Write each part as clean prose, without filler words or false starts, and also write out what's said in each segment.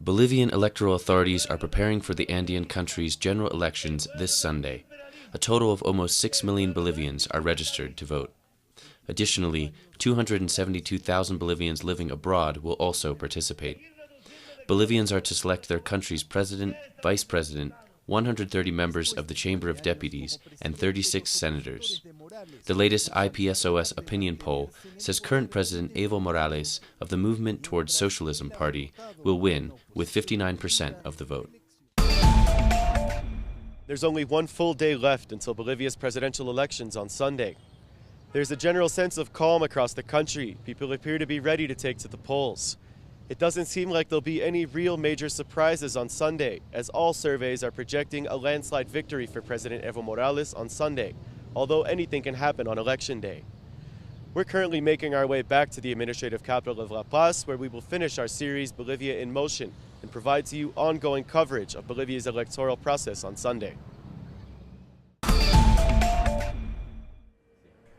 Bolivian electoral authorities are preparing for the Andean country's general elections this Sunday. A total of almost 6 million Bolivians are registered to vote. Additionally, 272,000 Bolivians living abroad will also participate. Bolivians are to select their country's president, vice president, 130 members of the Chamber of Deputies, and 36 senators. The latest IPSOS opinion poll says current President Evo Morales of the Movement Towards Socialism Party will win with 59% of the vote. There's only one full day left until Bolivia's presidential elections on Sunday. There's a general sense of calm across the country. People appear to be ready to take to the polls. It doesn't seem like there'll be any real major surprises on Sunday, as all surveys are projecting a landslide victory for President Evo Morales on Sunday, although anything can happen on election day. We're currently making our way back to the administrative capital of La Paz, where we will finish our series Bolivia in Motion and provide to you ongoing coverage of Bolivia's electoral process on Sunday.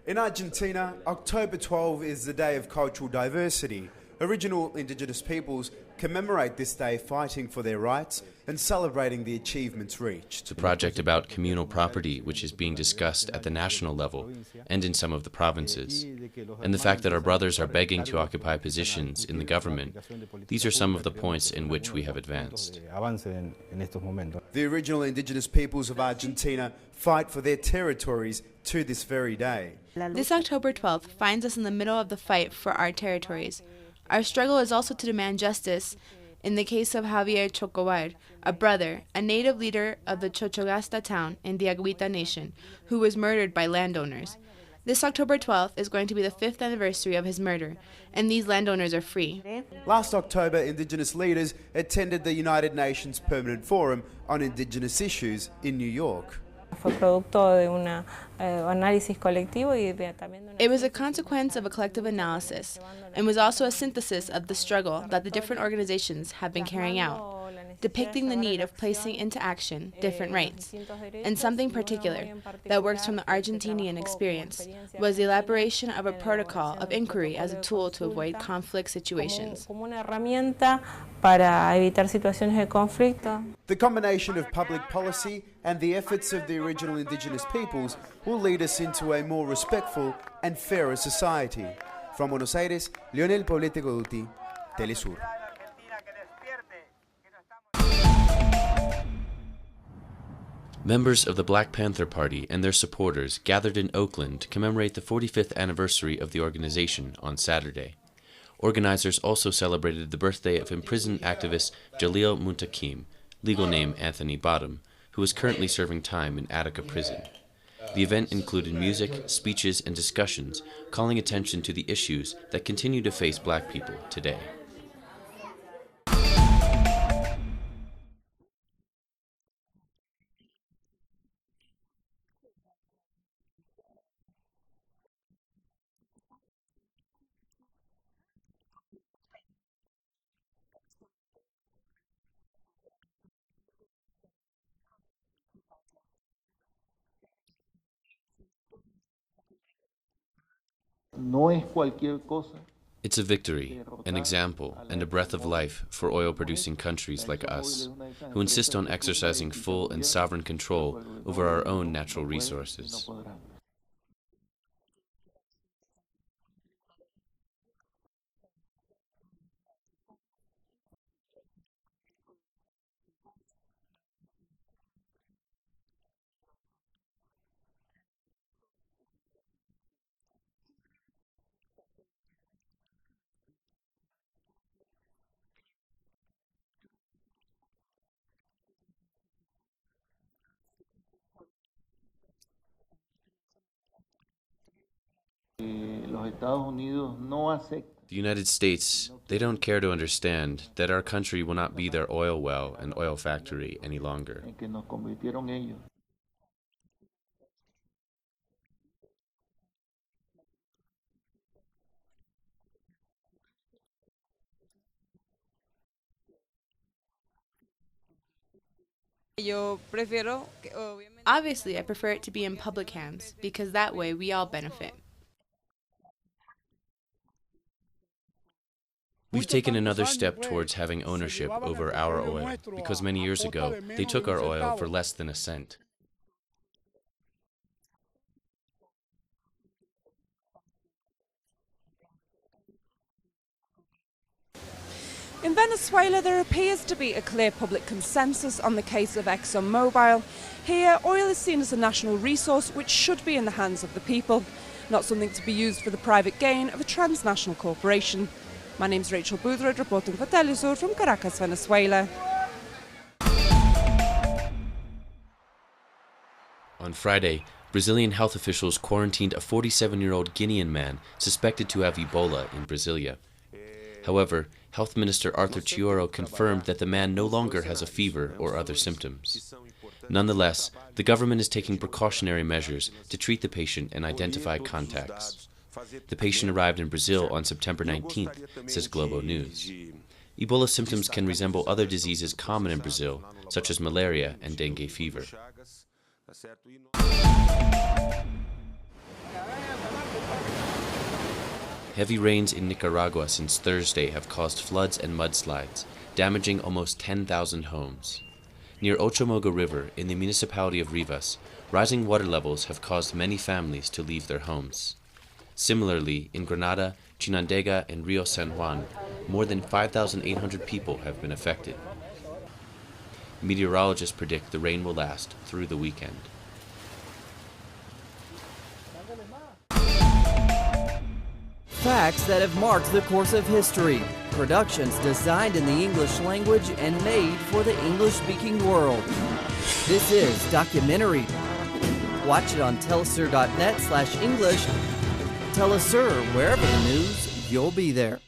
In Argentina, October 12 is the Day of Cultural Diversity. Original indigenous peoples commemorate this day fighting for their rights and celebrating the achievements reached. It's a project about communal property which is being discussed at the national level and in some of the provinces. And the fact that our brothers are begging to occupy positions in the government, these are some of the points in which we have advanced. The original indigenous peoples of Argentina fight for their territories to this very day. This October 12th finds us in the middle of the fight for our territories. Our struggle is also to demand justice in the case of Javier Chocobar, a brother, a native leader of the Chochogasta town in the Agüita Nation, who was murdered by landowners. This October 12th is going to be the 5th anniversary of his murder, and these landowners are free. Last October, indigenous leaders attended the United Nations Permanent Forum on Indigenous Issues in New York. It was a consequence of a collective analysis, and was also a synthesis of the struggle that the different organizations have been carrying out, depicting the need of placing into action different rights. And something particular that works from the Argentinian experience was the elaboration of a protocol of inquiry as a tool to avoid conflict situations. The combination of public policy and the efforts of the original indigenous peoples will lead us into a more respectful and fairer society. From Buenos Aires, Leonel Poblete Goduti, Telesur. Members of the Black Panther Party and their supporters gathered in Oakland to commemorate the 45th anniversary of the organization on Saturday. Organizers also celebrated the birthday of imprisoned activist Jalil Muntaqim, legal name Anthony Bottom, who is currently serving time in Attica prison. The event included music, speeches, and discussions calling attention to the issues that continue to face Black people today. It's a victory, an example, and a breath of life for oil-producing countries like us, who insist on exercising full and sovereign control over our own natural resources. The United States, they don't care to understand that our country will not be their oil well and oil factory any longer. Obviously, I prefer it to be in public hands, because that way we all benefit. We've taken another step towards having ownership over our oil, because many years ago, they took our oil for less than a cent. In Venezuela, there appears to be a clear public consensus on the case of ExxonMobil. Here, oil is seen as a national resource which should be in the hands of the people, not something to be used for the private gain of a transnational corporation. My name's Rachel Boothroyd, reporting for Telesur from Caracas, Venezuela. On Friday, Brazilian health officials quarantined a 47-year-old Guinean man suspected to have Ebola in Brasilia. However, Health Minister Arthur Chioro confirmed that the man no longer has a fever or other symptoms. Nonetheless, the government is taking precautionary measures to treat the patient and identify contacts. The patient arrived in Brazil on September 19th, says Globo News. Ebola symptoms can resemble other diseases common in Brazil, such as malaria and dengue fever. Heavy rains in Nicaragua since Thursday have caused floods and mudslides, damaging almost 10,000 homes. Near Ochomogo River, in the municipality of Rivas, rising water levels have caused many families to leave their homes. Similarly, in Granada, Chinandega, and Rio San Juan, more than 5,800 people have been affected. Meteorologists predict the rain will last through the weekend. Facts that have marked the course of history. Productions designed in the English language and made for the English-speaking world. This is Documentary. Watch it on telesur.net/English. Telesur, wherever the news, you'll be there.